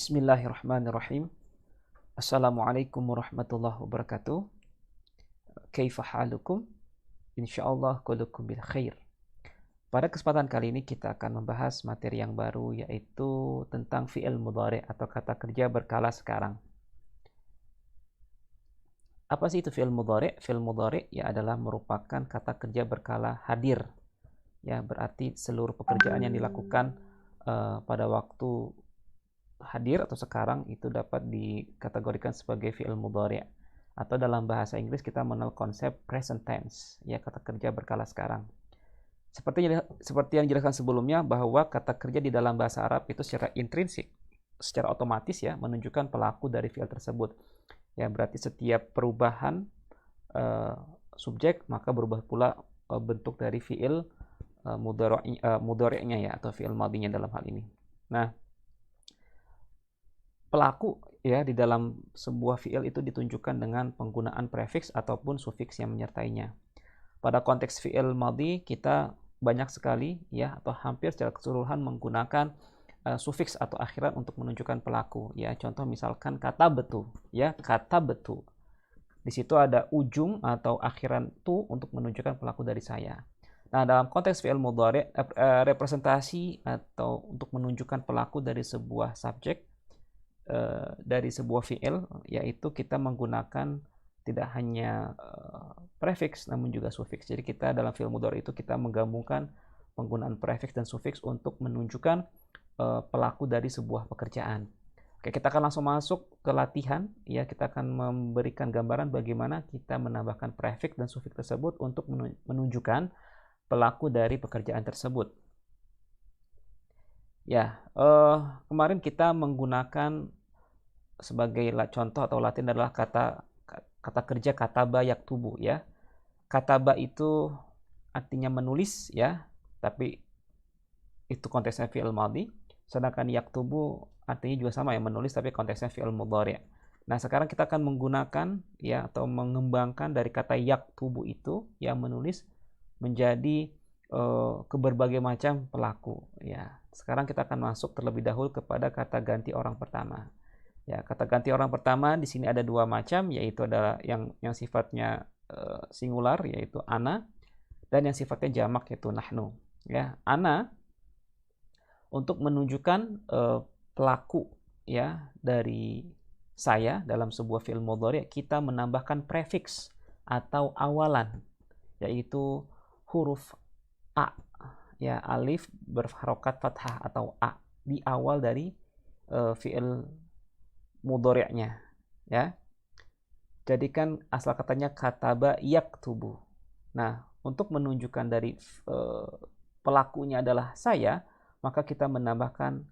Bismillahirrahmanirrahim. Assalamualaikum warahmatullahi wabarakatuh. Kaifa halukum? Insyaallah kullukum bil khair. Pada kesempatan kali ini kita akan membahas materi yang baru, yaitu tentang fi'il mudhari' atau kata kerja berkala sekarang. Apa sih itu fi'il mudhari'? Fi'il mudhari' ya adalah merupakan kata kerja berkala hadir. Ya, berarti seluruh pekerjaan yang dilakukan pada waktu hadir atau sekarang itu dapat dikategorikan sebagai fi'il mudhari', atau dalam bahasa Inggris kita mengenal konsep present tense, ya, kata kerja berkala sekarang. Seperti yang dijelaskan sebelumnya, bahwa kata kerja di dalam bahasa Arab itu secara intrinsik, secara otomatis ya, menunjukkan pelaku dari fi'il tersebut. Ya, berarti setiap perubahan subjek maka berubah pula bentuk dari fi'il mudhari'nya ya, atau fi'il madhinya dalam hal ini. Nah, pelaku ya di dalam sebuah fiil itu ditunjukkan dengan penggunaan prefix ataupun sufiks yang menyertainya. Pada konteks fiil madhi kita banyak sekali ya, atau hampir secara keseluruhan menggunakan sufiks atau akhiran untuk menunjukkan pelaku ya. Contoh misalkan kata betu ya, kata betu. Di situ ada ujung atau akhiran tu untuk menunjukkan pelaku dari saya. Nah, dalam konteks fiil mudhari' representasi atau untuk menunjukkan pelaku dari sebuah subjek, dari sebuah fiil, yaitu kita menggunakan tidak hanya prefix namun juga sufiks. Jadi kita dalam fiil mudhari' itu kita menggabungkan penggunaan prefix dan sufiks untuk menunjukkan pelaku dari sebuah pekerjaan. Oke, kita akan langsung masuk ke latihan ya. Kita akan memberikan gambaran bagaimana kita menambahkan prefix dan sufiks tersebut untuk menunjukkan pelaku dari pekerjaan tersebut. Ya, kemarin kita menggunakan sebagai contoh atau latihan adalah kata kerja kataba yaktubu ya. Kataba itu artinya menulis ya, tapi itu konteksnya fi'il madhi. Sedangkan yaktubu artinya juga sama ya, menulis, tapi konteksnya fi'il mudhari'. Nah, sekarang kita akan menggunakan ya, atau mengembangkan dari kata yaktubu itu yang menulis menjadi ke berbagai macam pelaku ya. Sekarang kita akan masuk terlebih dahulu kepada kata ganti orang pertama. Ya, kata ganti orang pertama di sini ada dua macam, yaitu adalah yang sifatnya singular yaitu ana, dan yang sifatnya jamak yaitu nahnu. Ya, ana untuk menunjukkan pelaku ya dari saya dalam sebuah fi'il mudhari', kita menambahkan prefix atau awalan, yaitu huruf a ya, alif berharokat fathah atau a di awal dari fi'il mudhari'nya ya. Jadi kan asal katanya kataba yaktubu. Nah, untuk menunjukkan dari pelakunya adalah saya, maka kita menambahkan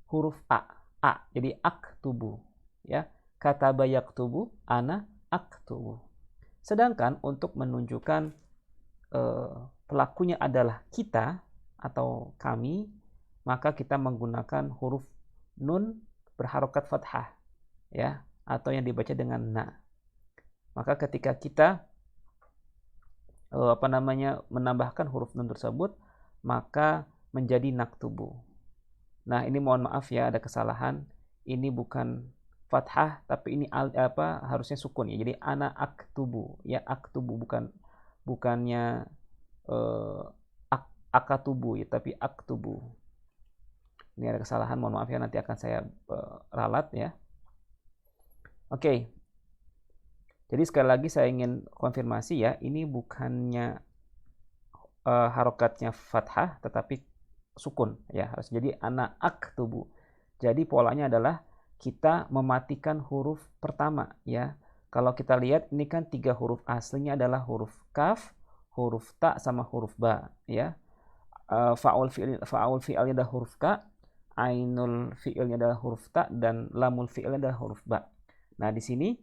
huruf a. Jadi aktubu ya. Kataba yaktubu, ana aktubu. Sedangkan untuk menunjukkan pelakunya adalah kita atau kami, maka kita menggunakan huruf nun berharokat fathah ya, atau yang dibaca dengan na. Maka ketika kita menambahkan huruf nun tersebut, maka menjadi naktubu. Nah, ini mohon maaf ya, ada kesalahan. Ini bukan fathah, tapi ini harusnya sukun ya. Jadi ana aktubu ya, aktubu, bukannya akatubu ya, tapi aktubu. Ini ada kesalahan, mohon maaf ya, nanti akan saya ralat ya. Oke. Jadi sekali lagi saya ingin konfirmasi ya, ini bukannya harokatnya fathah tetapi sukun ya, harus jadi ana aktubu. Jadi polanya adalah kita mematikan huruf pertama ya. Kalau kita lihat ini kan 3 huruf aslinya adalah huruf kaf, huruf ta, sama huruf ba ya. Fa'ul fi'alnya adalah huruf ka, ainul fi'ilnya adalah huruf ta, dan lamul fi'ilnya adalah huruf ba. Nah, di sini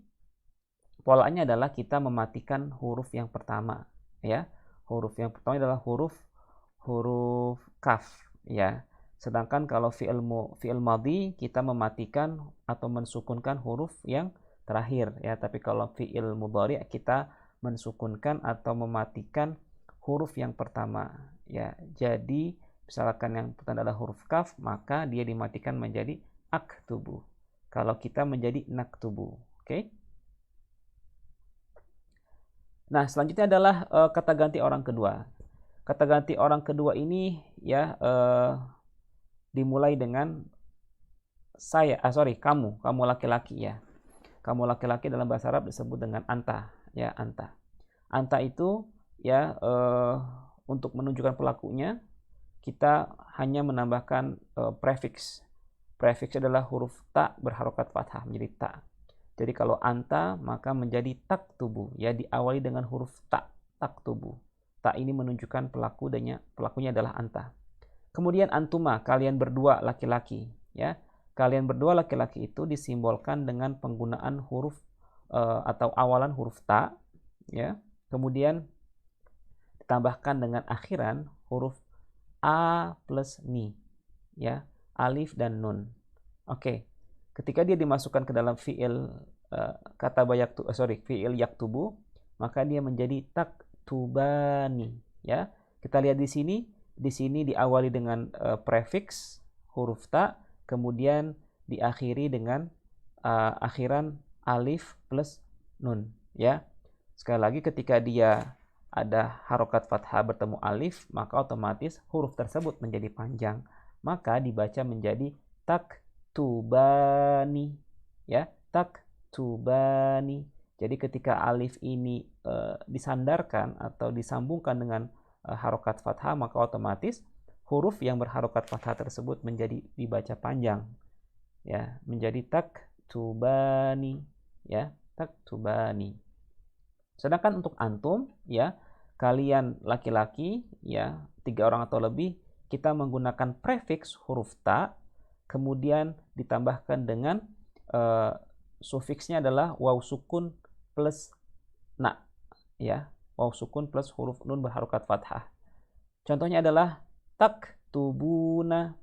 polanya adalah kita mematikan huruf yang pertama ya. Huruf yang pertama adalah huruf kaf ya. Sedangkan kalau fi'il madhi kita mematikan atau mensukunkan huruf yang terakhir ya. Tapi kalau fi'il mudhari' kita mensukunkan atau mematikan huruf yang pertama ya. Jadi misalkan yang pertama adalah huruf kaf, maka dia dimatikan menjadi aktubu. Kalau kita menjadi naktubu. Oke. Nah, selanjutnya adalah kata ganti orang kedua. Kata ganti orang kedua ini ya dimulai dengan kamu laki-laki ya. Kamu laki-laki dalam bahasa Arab disebut dengan anta, ya, anta. Anta itu ya untuk menunjukkan pelakunya kita hanya menambahkan prefix. Prefix adalah huruf ta berharokat fathah menjadi ta. Jadi kalau anta maka menjadi taktubu, ya, diawali dengan huruf ta, taktubu. Ta ini menunjukkan pelakunya adalah anta. Kemudian antuma, kalian berdua laki-laki, ya. Kalian berdua laki-laki itu disimbolkan dengan penggunaan huruf atau awalan huruf ta, ya. Kemudian ditambahkan dengan akhiran huruf a plus ni, ya, alif dan nun. Oke. Ketika dia dimasukkan ke dalam fiil fiil yaktubu, maka dia menjadi taktubani, ya. Kita lihat di sini diawali dengan prefix huruf ta, kemudian diakhiri dengan akhiran alif plus nun, ya. Sekali lagi ketika dia ada harokat fathah bertemu alif, maka otomatis huruf tersebut menjadi panjang, maka dibaca menjadi taktubani, ya, taktubani. Jadi ketika alif ini disandarkan atau disambungkan dengan harokat fathah, maka otomatis huruf yang berharokat fathah tersebut menjadi dibaca panjang, ya, menjadi taktubani, ya, taktubani. Sedangkan untuk antum, ya, kalian laki-laki, ya, 3 orang atau lebih, kita menggunakan prefix huruf ta, kemudian ditambahkan dengan sufiksnya adalah waw sukun plus na, ya, waw sukun plus huruf nun berharokat fathah. Contohnya adalah taktubuna,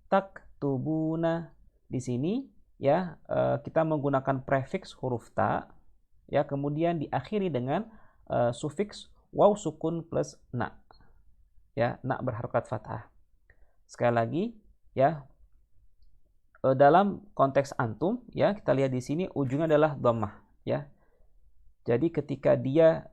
taktubuna. Di sini, ya, kita menggunakan prefix huruf ta, ya, kemudian diakhiri dengan sufiks waw sukun plus na, ya, na berharokat fathah. Sekali lagi, ya, dalam konteks antum, ya, kita lihat di sini ujungnya adalah dhammah, ya. Jadi ketika dia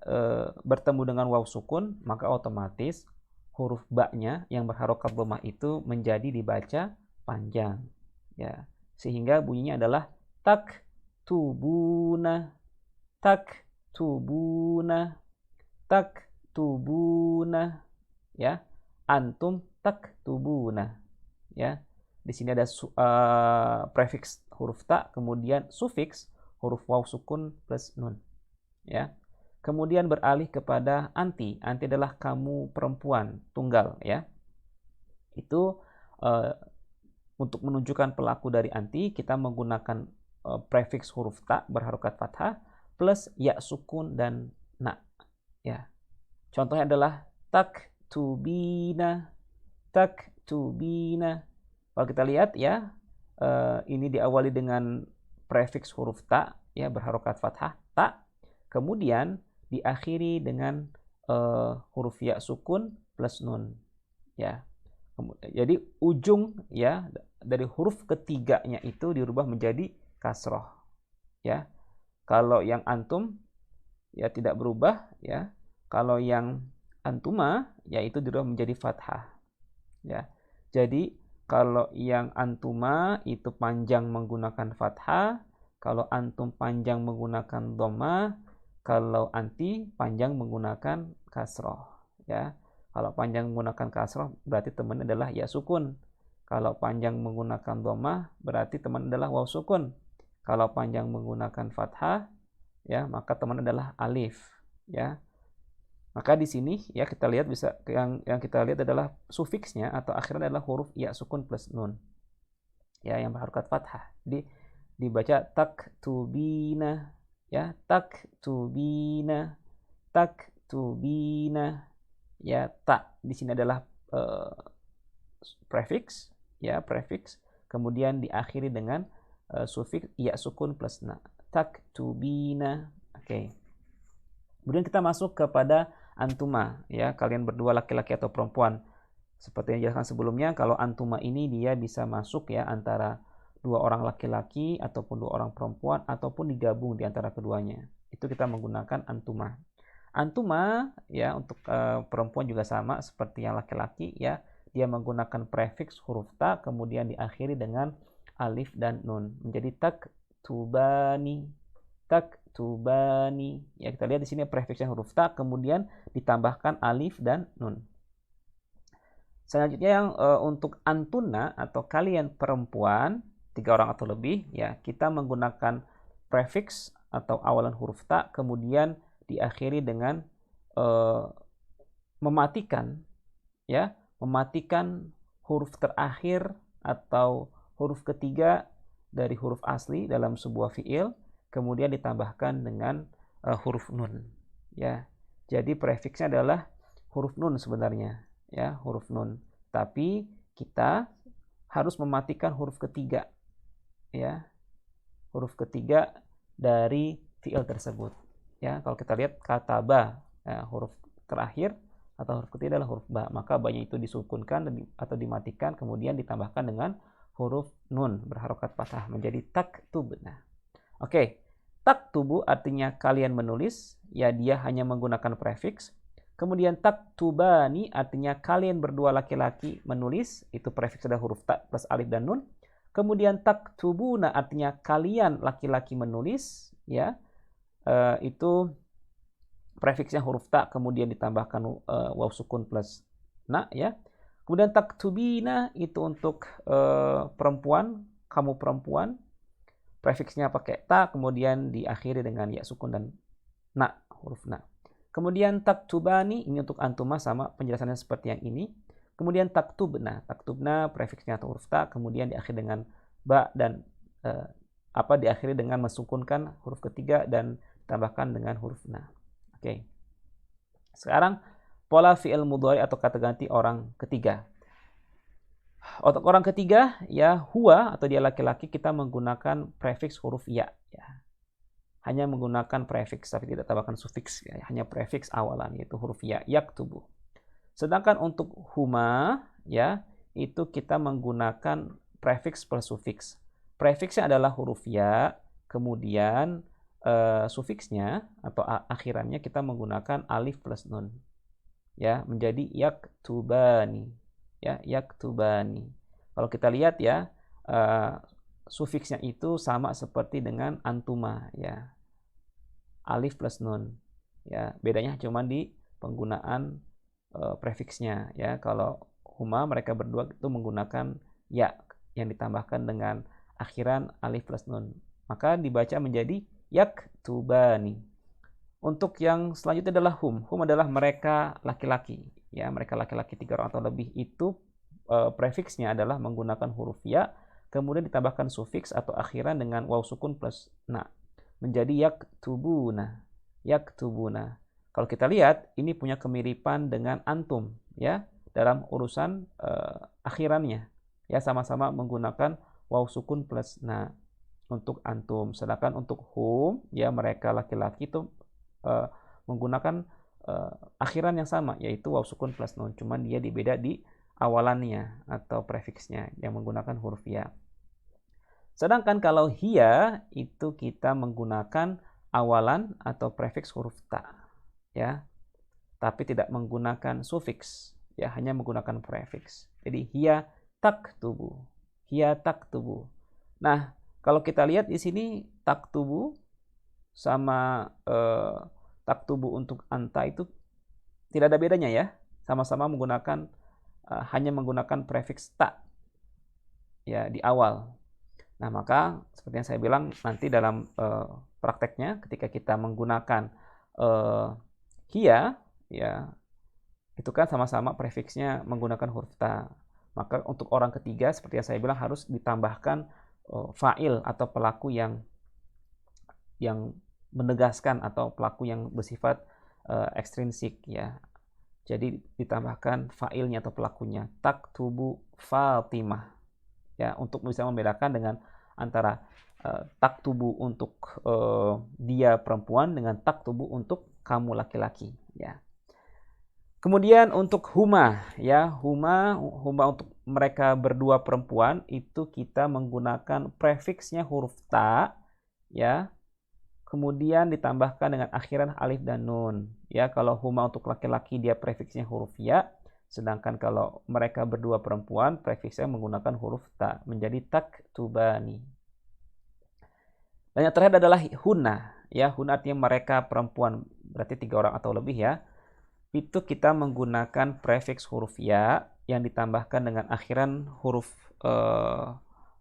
bertemu dengan waw sukun, maka otomatis huruf ba-nya yang berharokat dhammah itu menjadi dibaca panjang, ya, sehingga bunyinya adalah taktubuna, taktubuna, taktubuna, ya, antum taktubuna, ya. Di sini ada prefix huruf ta, kemudian sufiks huruf waw sukun plus nun, ya. Kemudian beralih kepada anti. Anti adalah kamu perempuan tunggal, ya. Itu untuk menunjukkan pelaku dari anti kita menggunakan prefix huruf ta berharokat fathah plus ya sukun dan na, ya. Contohnya adalah taktubina, taktubina. Kalau kita lihat, ya, ini diawali dengan prefix huruf ta, ya, berharokat fathah ta, kemudian diakhiri dengan huruf ya sukun plus nun, ya. Jadi ujung, ya, dari huruf ketiganya itu dirubah menjadi kasroh, ya. Kalau yang antum, ya, tidak berubah, ya. Kalau yang antuma, ya, itu dirubah menjadi fathah, ya. Jadi kalau yang antuma itu panjang menggunakan fathah, kalau antum panjang menggunakan dhammah, kalau anti panjang menggunakan kasroh, ya. Kalau panjang menggunakan kasroh berarti teman adalah ya sukun. Kalau panjang menggunakan dhammah berarti teman adalah waw sukun. Kalau panjang menggunakan fathah, ya, maka teman adalah alif, ya. Maka di sini, ya, kita lihat bisa yang kita lihat adalah sufiksnya atau akhirnya adalah huruf ya sukun plus nun, ya, yang berharokat fathah. Jadi dibaca taktubina, ya, taktubina, taktubina, ya. Ta di sini adalah prefix, ya, prefix, kemudian diakhiri dengan sufiks ya sukun plus na, taktubina. Oke. Kemudian kita masuk kepada antuma, ya, kalian berdua laki-laki atau perempuan. Seperti yang dijelaskan sebelumnya, kalau antuma ini dia bisa masuk, ya, antara dua orang laki-laki ataupun dua orang perempuan ataupun digabung di antara keduanya. Itu kita menggunakan antuma. Antuma ya untuk perempuan juga sama seperti yang laki-laki ya. Dia menggunakan prefiks huruf ta kemudian diakhiri dengan alif dan nun. Menjadi taktubani. Taktubani. Ya, kita lihat di sini prefiksnya huruf ta kemudian ditambahkan alif dan nun. Selanjutnya yang untuk antuna atau kalian perempuan, 3 orang atau lebih, ya kita menggunakan prefiks atau awalan huruf ta, kemudian diakhiri dengan mematikan, ya, mematikan huruf terakhir atau huruf ketiga dari huruf asli dalam sebuah fiil, kemudian ditambahkan dengan huruf nun, ya. Jadi prefiksnya adalah huruf nun sebenarnya. Ya, huruf nun. Tapi kita harus mematikan huruf ketiga, ya, huruf ketiga dari fiil tersebut. Ya, kalau kita lihat kata ba, ya, huruf terakhir atau huruf ketiga adalah huruf ba, maka ba-nya itu disukunkan atau dimatikan, kemudian ditambahkan dengan huruf nun berharokat fathah menjadi taktubna. Oke, taktubu artinya kalian menulis, ya dia hanya menggunakan prefiks. Kemudian taktubani artinya kalian berdua laki-laki menulis, itu prefiks ada huruf ta plus alif dan nun. Kemudian taktubuna artinya kalian laki-laki menulis, ya itu prefiksnya huruf ta kemudian ditambahkan waw sukun plus na, ya. Kemudian taktubina itu untuk perempuan, kamu perempuan, prefiksnya pakai ta kemudian diakhiri dengan ya sukun dan na, huruf na. Kemudian taktubani ini untuk antuma sama penjelasannya seperti yang ini. Kemudian taktubna, taktubna prefiksnya atau huruf ta kemudian diakhiri dengan ba dan diakhiri dengan mensukunkan huruf ketiga dan ditambahkan dengan huruf na. Oke. Sekarang pola fi'il mudhari atau kata ganti orang ketiga. Untuk orang ketiga ya huwa atau dia laki-laki kita menggunakan prefiks huruf ya. Hanya menggunakan prefiks tapi tidak tambahkan sufiks, ya. Hanya prefiks awalan yaitu huruf ya, yaktubu. Sedangkan untuk huma ya itu kita menggunakan prefiks plus sufiks. Prefiksnya adalah huruf ya, kemudian sufiksnya atau akhirannya kita menggunakan alif plus nun. Ya, menjadi yaktubani. Ya, yaktubani. Kalau kita lihat ya sufiksnya itu sama seperti dengan antuma, ya, alif plus nun, ya, bedanya cuma di penggunaan prefiksnya, ya. Kalau huma mereka berdua itu menggunakan ya yang ditambahkan dengan akhiran alif plus nun, maka dibaca menjadi yaktubani. Untuk yang selanjutnya adalah hum adalah mereka laki-laki, ya, mereka laki-laki 3 orang atau lebih, itu prefiksnya adalah menggunakan huruf ya kemudian ditambahkan sufiks atau akhiran dengan waw sukun plus na menjadi yaktubuna. Yaktubuna. Kalau kita lihat ini punya kemiripan dengan antum, ya, dalam urusan akhirannya, ya, sama-sama menggunakan waw sukun plus na untuk antum. Sedangkan untuk hum ya mereka laki-laki itu menggunakan akhiran yang sama yaitu waw sukun plus nun, cuman dia beda di awalannya atau prefiksnya yang menggunakan huruf ya. Sedangkan kalau hiya itu kita menggunakan awalan atau prefiks huruf ta, ya, tapi tidak menggunakan sufiks, ya, hanya menggunakan prefiks. Jadi hiya taktubu, hiya taktubu. Nah, kalau kita lihat di sini taktubu sama taktubu untuk anta itu tidak ada bedanya, ya, sama-sama menggunakan hanya menggunakan prefiks ta, ya, di awal. Nah, maka seperti yang saya bilang nanti dalam prakteknya ketika kita menggunakan hiya, ya, itu kan sama-sama prefiksnya menggunakan huruf ta. Maka untuk orang ketiga seperti yang saya bilang harus ditambahkan fa'il atau pelaku yang menegaskan atau pelaku yang bersifat ekstrinsik, ya. Jadi ditambahkan fa'ilnya atau pelakunya, taktubu Fatimah, ya, untuk bisa membedakan dengan antara taktubu untuk dia perempuan dengan taktubu untuk kamu laki-laki, ya. Kemudian untuk huma, ya huma untuk mereka berdua perempuan itu kita menggunakan prefiksnya huruf ta, ya. Kemudian ditambahkan dengan akhiran alif dan nun. Ya, kalau huma untuk laki-laki dia prefiksnya huruf ya, sedangkan kalau mereka berdua perempuan prefiksnya menggunakan huruf ta, menjadi taktubani. Dan yang terakhir adalah hunna, ya hunna artinya mereka perempuan, berarti 3 orang atau lebih ya. Itu kita menggunakan prefiks huruf ya yang ditambahkan dengan akhiran huruf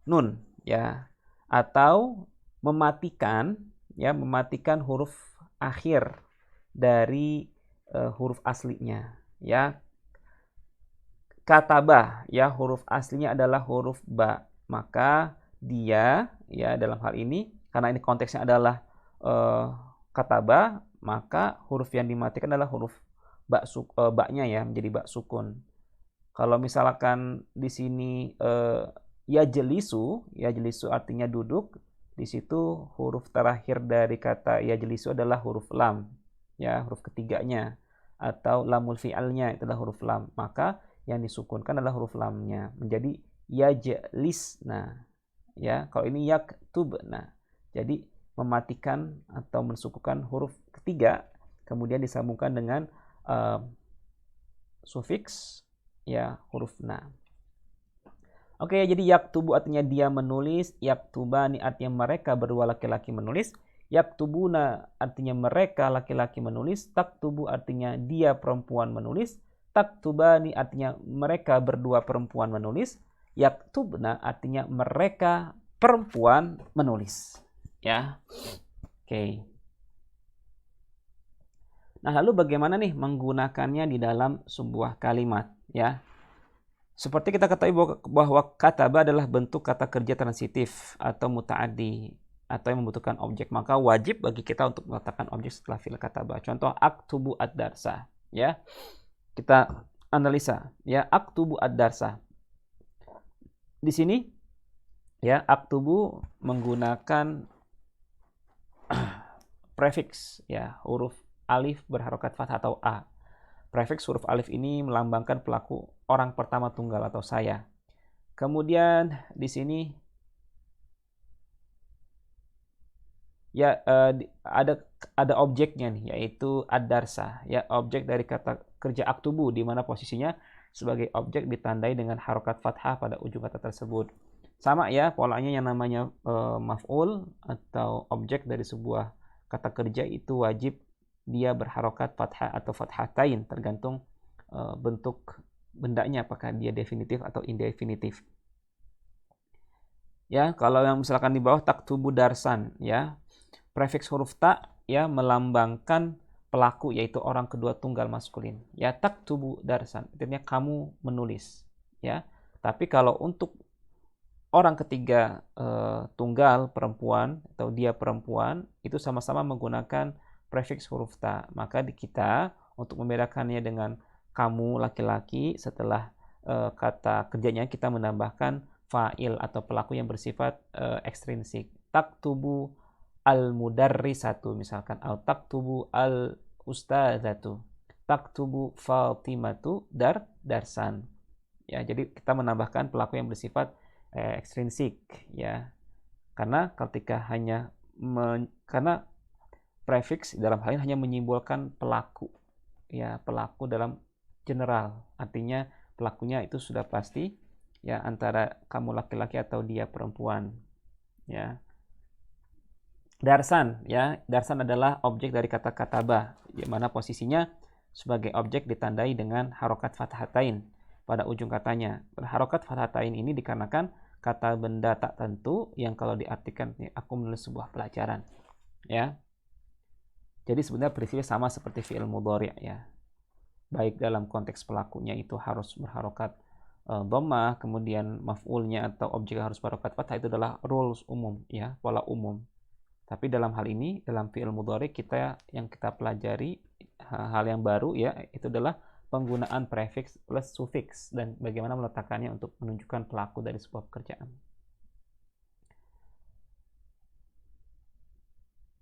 nun ya, atau mematikan huruf akhir dari huruf aslinya ya. Kataba ya huruf aslinya adalah huruf ba, maka dia ya dalam hal ini karena ini konteksnya adalah kataba, maka huruf yang dimatikan adalah huruf baknya ya, menjadi bak sukun. Kalau misalkan di sini ya jelisu artinya duduk, di situ huruf terakhir dari kata ya jelisu adalah huruf lam, ya huruf ketiganya, atau lamul fi'alnya itu adalah huruf lam, maka yang disukunkan adalah huruf lamnya menjadi ya jelisna. Ya, kalau ini yaktubna, jadi mematikan atau mensukukan huruf ketiga, kemudian disambungkan dengan sufiks ya huruf na. Oke, jadi yaktubu artinya dia menulis, yaktubani artinya mereka berdua laki-laki menulis, yaktubuna artinya mereka laki-laki menulis, taktubu artinya dia perempuan menulis, taktubani artinya mereka berdua perempuan menulis, yaktubna artinya mereka perempuan menulis. Ya. Oke. Nah, lalu bagaimana nih menggunakannya di dalam sebuah kalimat, ya? Seperti kita ketahui bahwa kataba adalah bentuk kata kerja transitif atau muta'addi atau yang membutuhkan objek, maka wajib bagi kita untuk meletakkan objek setelah fi'il kataba. Contoh aktubu ad-darsa, ya. Kita analisa, ya, aktubu ad-darsa. Di sini ya, aktubu menggunakan prefiks ya, huruf alif berharokat fathah atau a. Prefiks huruf alif ini melambangkan pelaku orang pertama tunggal atau saya. Kemudian di sini ya ada objeknya nih, yaitu ad-darsa, ya objek dari kata kerja aktubu, di mana posisinya sebagai objek ditandai dengan harokat fathah pada ujung kata tersebut. Sama ya polanya, yang namanya maf'ul atau objek dari sebuah kata kerja itu wajib dia berharokat fathah atau fathatain, tergantung bentuk bendanya, apakah dia definitif atau indefinitif. Ya, kalau yang misalkan di bawah taktubu darsan, ya prefiks huruf ta ya melambangkan pelaku, yaitu orang kedua tunggal maskulin. Ya, taktubu darsan artinya kamu menulis, ya. Tapi kalau untuk orang ketiga tunggal perempuan atau dia perempuan, itu sama-sama menggunakan prefiks huruf ta. Maka di kita untuk membedakannya dengan kamu laki-laki, setelah kata kerjanya kita menambahkan fa'il atau pelaku yang bersifat ekstrinsik. Taktubu al-mudarrisatu misalkan, atau taktubu al-ustadzatu, taktubu Fatimatu darsan. Ya, jadi kita menambahkan pelaku yang bersifat ekstrinsik ya. Karena ketika karena prefiks dalam hal ini hanya menyimbolkan pelaku, ya pelaku dalam general, artinya pelakunya itu sudah pasti ya antara kamu laki-laki atau dia perempuan, ya. Darsan, ya darsan adalah objek dari kata kataba, di mana posisinya sebagai objek ditandai dengan harokat fathatain pada ujung katanya. Harokat fathatain ini dikarenakan kata benda tak tentu yang kalau diartikan aku menulis sebuah pelajaran, ya. Jadi sebenarnya prinsipnya sama seperti fi'il mudhari' ya. Baik dalam konteks pelakunya itu harus berharokat dhammah, kemudian maf'ulnya atau objek harus berharokat fathah, itu adalah rules umum ya, pola umum. Tapi dalam hal ini dalam fi'il mudhari' yang kita pelajari hal yang baru ya, itu adalah penggunaan prefiks plus sufiks dan bagaimana meletakkannya untuk menunjukkan pelaku dari sebuah pekerjaan.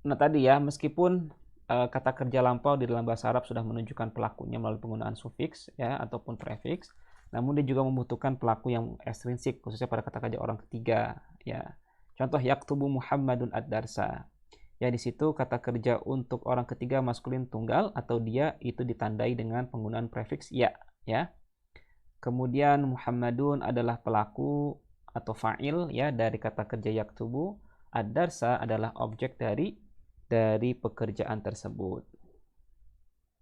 Nah tadi ya, meskipun kata kerja lampau di dalam bahasa Arab sudah menunjukkan pelakunya melalui penggunaan sufiks ya ataupun prefiks. Namun dia juga membutuhkan pelaku yang ekstrinsik khususnya pada kata kerja orang ketiga ya. Contoh yaktubu Muhammadun ad-darsa. Ya di situ kata kerja untuk orang ketiga maskulin tunggal atau dia itu ditandai dengan penggunaan prefiks ya. Kemudian Muhammadun adalah pelaku atau fa'il ya dari kata kerja yaktubu. Ad-darsa adalah objek dari pekerjaan tersebut.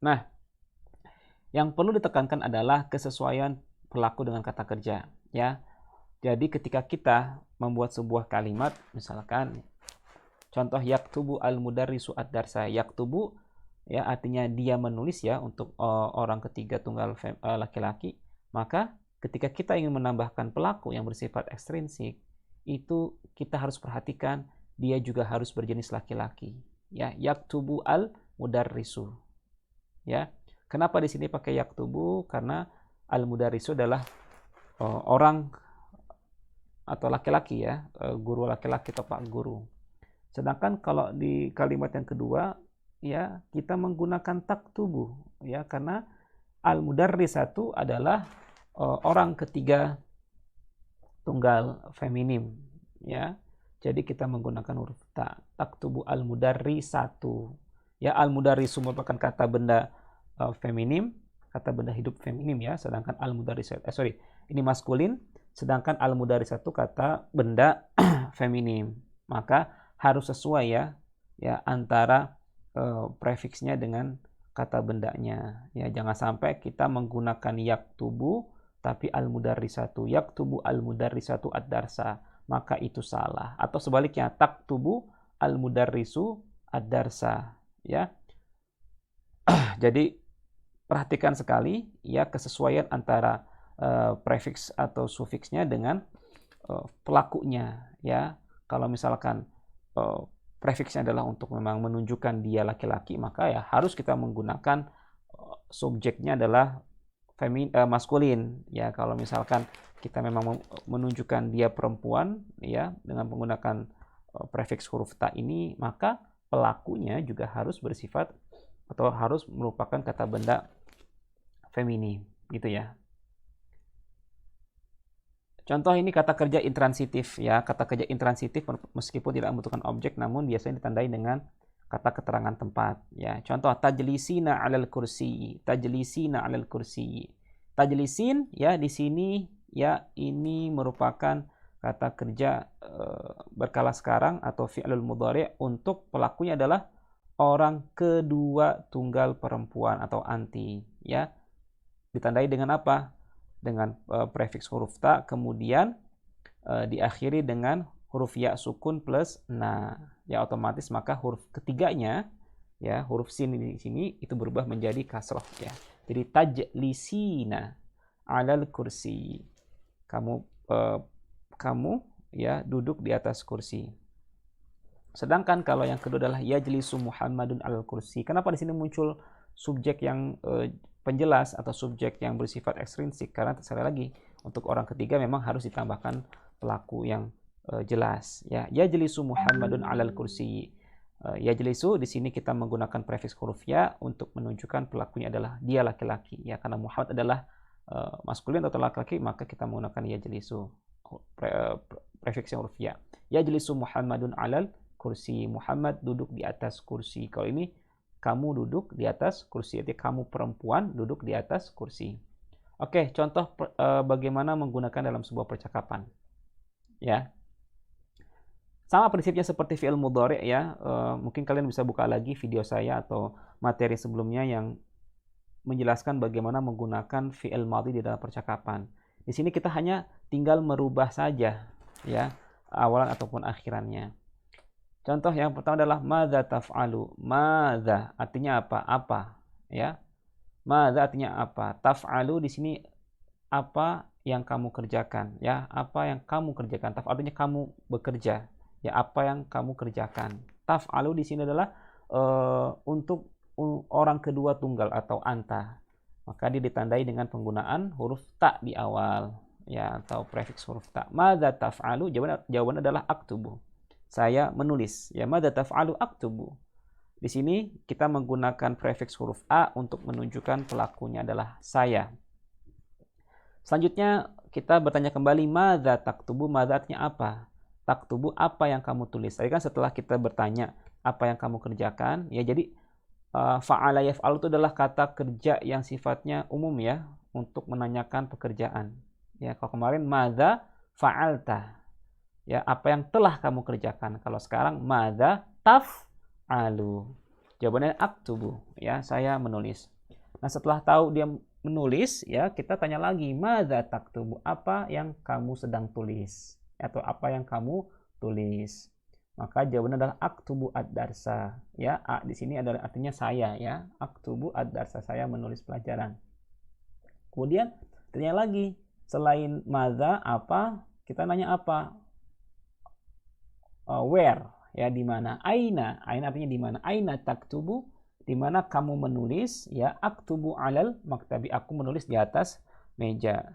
Nah, yang perlu ditekankan adalah kesesuaian pelaku dengan kata kerja ya. Jadi ketika kita membuat sebuah kalimat, misalkan contoh yaktubu al-mudarrisu ad-darsa. Yaktubu ya artinya dia menulis ya untuk orang ketiga tunggal laki-laki. Maka ketika kita ingin menambahkan pelaku yang bersifat ekstrinsik, itu kita harus perhatikan dia juga harus berjenis laki-laki. Ya, yaktubu al-mudarrisu. Ya. Kenapa di sini pakai yaktubu? Karena al-mudarrisu adalah orang atau laki-laki ya, guru laki-laki atau pak guru. Sedangkan kalau di kalimat yang kedua ya kita menggunakan taktubu ya karena al-mudarrisatu adalah orang ketiga tunggal feminim ya. Jadi kita menggunakan huruf ta. Taktubu al-mudarrisatu. Ya al-mudarrisu merupakan kata benda feminim, kata benda hidup feminim ya, sedangkan al-mudarrisatu ini maskulin, sedangkan al-mudarrisatu kata benda feminim. Maka harus sesuai ya antara prefiksnya dengan kata bendanya. Ya jangan sampai kita menggunakan yaktubu tapi al-mudarrisatu. Yaktubu al-mudarrisatu ad-darsa. Maka itu salah. Atau sebaliknya taktubu al-mudarrisu ad-darsa ya. Jadi perhatikan sekali ya kesesuaian antara prefiks atau sufiksnya dengan pelakunya ya. Kalau misalkan prefiksnya adalah untuk memang menunjukkan dia laki-laki, maka ya harus kita menggunakan subjeknya adalah maskulin ya. Kalau misalkan kita memang menunjukkan dia perempuan ya dengan menggunakan prefiks huruf ta ini, maka pelakunya juga harus bersifat atau harus merupakan kata benda feminim gitu ya. Contoh ini kata kerja intransitif ya. Kata kerja intransitif meskipun tidak membutuhkan objek namun biasanya ditandai dengan kata keterangan tempat ya. Contoh tajlisina 'alal kursi. Tajlisina 'alal kursi. Tajlisin ya di sini ya ini merupakan kata kerja berkala sekarang atau fi'lul mudhari' untuk pelakunya adalah orang kedua tunggal perempuan atau anti ya. Ditandai dengan apa? Dengan prefiks huruf ta kemudian diakhiri dengan huruf ya sukun plus na. Ya otomatis maka huruf ketiganya ya huruf sin di sini itu berubah menjadi kasroh ya. Jadi tajlisina 'alal kursi. Kamu ya duduk di atas kursi. Sedangkan kalau yang kedua adalah yajlisu Muhammadun 'alal kursi. Kenapa di sini muncul subjek yang penjelas atau subjek yang bersifat ekstrinsik? Karena sekali lagi untuk orang ketiga memang harus ditambahkan pelaku yang jelas ya. Yajlisu Muhammadun 'alal kursi. Yajlisu di sini kita menggunakan prefiks huruf ya untuk menunjukkan pelakunya adalah dia laki-laki ya, karena Muhammad adalah maskulin atau laki-laki maka kita menggunakan yajlisu prefiksnya huruf ya. Yajlisu Muhammadun 'alal kursi. Muhammad duduk di atas kursi. Kalau ini kamu duduk di atas kursi, artinya kamu perempuan duduk di atas kursi. Oke, contoh bagaimana menggunakan dalam sebuah percakapan ya. Sama prinsipnya seperti fi'il mudhari' ya. Mungkin kalian bisa buka lagi video saya atau materi sebelumnya yang menjelaskan bagaimana menggunakan fi'il madhi di dalam percakapan. Di sini kita hanya tinggal merubah saja ya awalan ataupun akhirannya. Contoh yang pertama adalah madza taf'alu. Madza artinya apa? Apa ya. Madza artinya apa? Taf'alu di sini apa yang kamu kerjakan ya. Apa yang kamu kerjakan. Taf artinya kamu bekerja. Ya apa yang kamu kerjakan. Taf'alu di sini adalah untuk orang kedua tunggal atau anta. Maka dia ditandai dengan penggunaan huruf ta di awal ya atau prefiks huruf ta. Madza taf'alu? Jawaban adalah aktubu. Saya menulis. Ya madza taf'alu? Aktubu. Di sini kita menggunakan prefix huruf a untuk menunjukkan pelakunya adalah saya. Selanjutnya kita bertanya kembali, madza taktubu, madza artinya apa? Taktubu, apa yang kamu tulis? Tadi kan setelah kita bertanya apa yang kamu kerjakan, ya jadi fa'ala yaf'alu itu adalah kata kerja yang sifatnya umum ya, untuk menanyakan pekerjaan. Ya, kalau kemarin madza fa'alta. Ya, apa yang telah kamu kerjakan. Kalau sekarang madza taf'alu. Jawabannya aktubu, ya, saya menulis. Nah, setelah tahu dia menulis, ya, kita tanya lagi, madza taktubu, apa yang kamu sedang tulis atau apa yang kamu tulis. Maka jawabannya adalah aktubu ad-darsa. Ya, a di sini adalah artinya saya ya. Aktubu ad-darsa, saya menulis pelajaran. Kemudian tanya lagi, selain madza apa, kita nanya apa? Where, ya, di mana? Aina artinya di mana? Aina taktubu, di mana kamu menulis? Ya, aktubu alal maktabi, aku menulis di atas meja.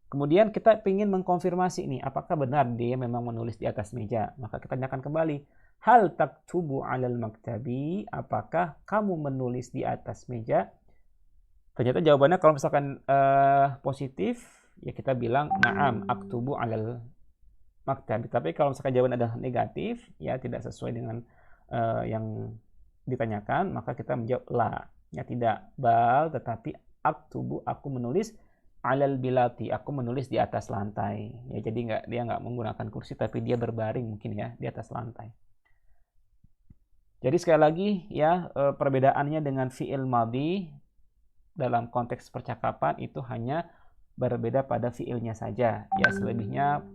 Kemudian kita ingin mengkonfirmasi nih, apakah benar dia memang menulis di atas meja? Maka kita tanyakan kembali, hal taktubu alal maktabi, apakah kamu menulis di atas meja? Ternyata jawabannya kalau misalkan positif, ya kita bilang na'am aktubu alal maktabi. Tapi kalau misalkan jawaban adalah negatif, ya tidak sesuai dengan yang ditanyakan, maka kita menjawab la, ya tidak, bal, tetapi aktubu, aku menulis alal bilati, aku menulis di atas lantai. Ya, jadi dia nggak menggunakan kursi, tapi dia berbaring mungkin ya di atas lantai. Jadi sekali lagi ya, perbedaannya dengan fi'il madhi dalam konteks percakapan itu hanya berbeda pada fi'ilnya saja. Ya, selebihnya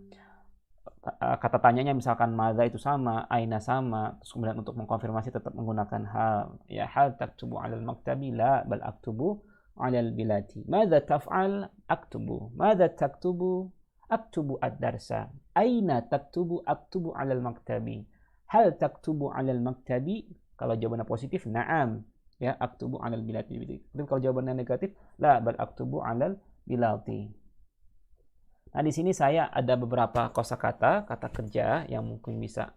kata tanyanya misalkan madza itu sama, aina sama, terus kemudian untuk mengkonfirmasi tetap menggunakan hal. Ya, hal taktubu alal maktabi, la bal aktubu alal bilati. Madza taf'al? Aktubu. Madza taktubu? Aktubu ad-darsa. Aina taktubu? Aktubu alal maktabi. Hal taktubu alal maktabi? Kalau jawabannya positif, na'am. Ya, aktubu alal bilati. Tapi kalau jawabannya negatif, la bal aktubu alal bilati. Nah, di sini saya ada beberapa kosakata, kata kerja yang mungkin bisa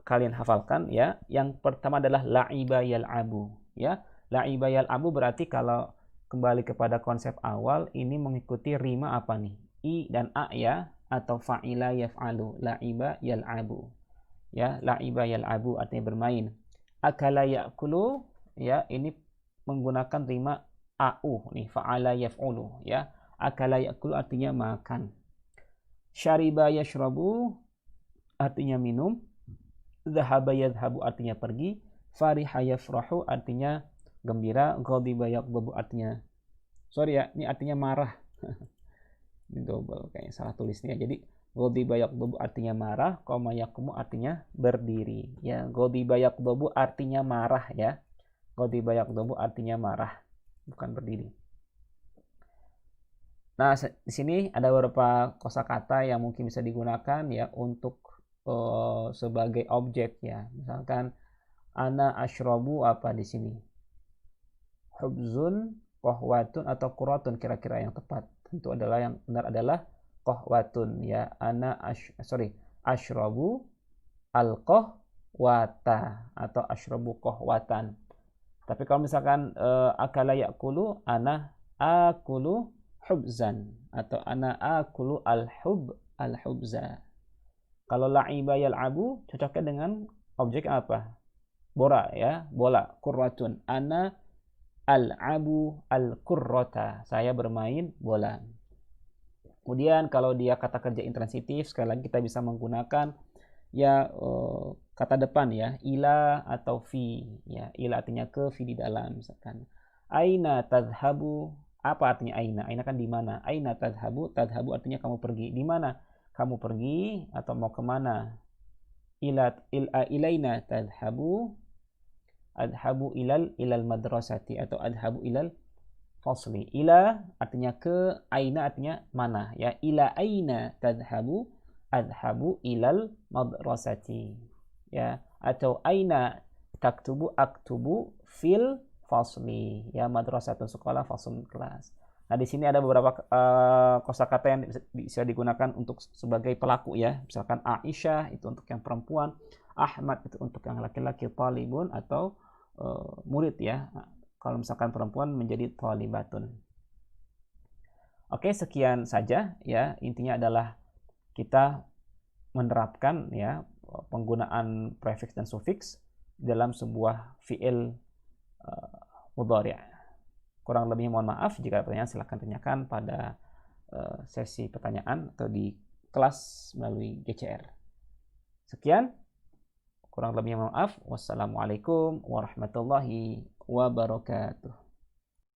kalian hafalkan ya. Yang pertama adalah la'iba yal'abu ya. La'iba yal'abu berarti kalau kembali kepada konsep awal ini mengikuti rima apa nih? I dan a ya, atau fa'ila yaf'alu. La'iba yal'abu. Ya, la'iba yal'abu artinya bermain. Akala ya'kulu ya, ini menggunakan rima au nih, fa'ala yaf'ulu ya. Akala ya'kulu artinya makan. Syariba yashrabu artinya minum. Dhahaba yadhhabu artinya pergi. Fariha yafrahu artinya gembira. Ghadiba yaghdabu artinya, sorry ya, ini artinya marah. Ini double kayaknya salah tulisnya. Jadi ghadiba yaghdabu artinya marah, qama yaqumu artinya berdiri. Ya, ghadiba yaghdabu artinya marah ya. Ghadiba yaghdabu artinya marah, bukan berdiri. Nah, di sini ada beberapa kosakata yang mungkin bisa digunakan ya untuk sebagai objek ya. Misalkan ana asyrabu apa di sini? Hubzun, qahwatun atau quratun, kira-kira yang tepat. Tentu adalah yang benar adalah qahwatun ya. Asyrabu al-qahwata atau asyrabu qahwatan. Tapi kalau misalkan akala ya'kulu, ana akulu hubzan atau ana akulu al-hubza. Kalau la'iba yal'abu cocoknya dengan objek apa? Bola ya, bola. Qurratun, ana al'abu al-qurrata, saya bermain bola. Kemudian kalau dia kata kerja intransitif, sekali lagi kita bisa menggunakan ya kata depan ya, ila atau fi ya. Ila artinya ke, fi di dalam. Misalkan aina tadhhabu, apa artinya aina? Aina kan di mana? Aina tadhhabu, tadhhabu artinya kamu pergi. Di mana kamu pergi atau mau kemana? Ilaina tadhhabu, adhabu ilal madrasati atau adhabu ilal fasli. Ila artinya ke, aina artinya mana ya. Ila aina tadhabu, adhabu ilal madrasati ya. Atau aina taktubu, aktubu fil fasli ya. Madrasatun sekolah, faslun kelas. Nah, di sini ada beberapa kosakata yang bisa digunakan untuk sebagai pelaku ya. Misalkan Aisyah itu untuk yang perempuan, Ahmad itu untuk yang laki-laki, talibun atau murid ya. Kalau misalkan perempuan menjadi thalibatun. Oke, sekian saja ya. Intinya adalah kita menerapkan ya penggunaan prefix dan suffix dalam sebuah fiil mudhari'. Kurang lebihnya mohon maaf. Jika ada pertanyaan silahkan tanyakan pada sesi pertanyaan atau di kelas melalui GCR. Sekian, kurang lebihnya mohon maaf. Wassalamualaikum warahmatullahi wabarakatuh.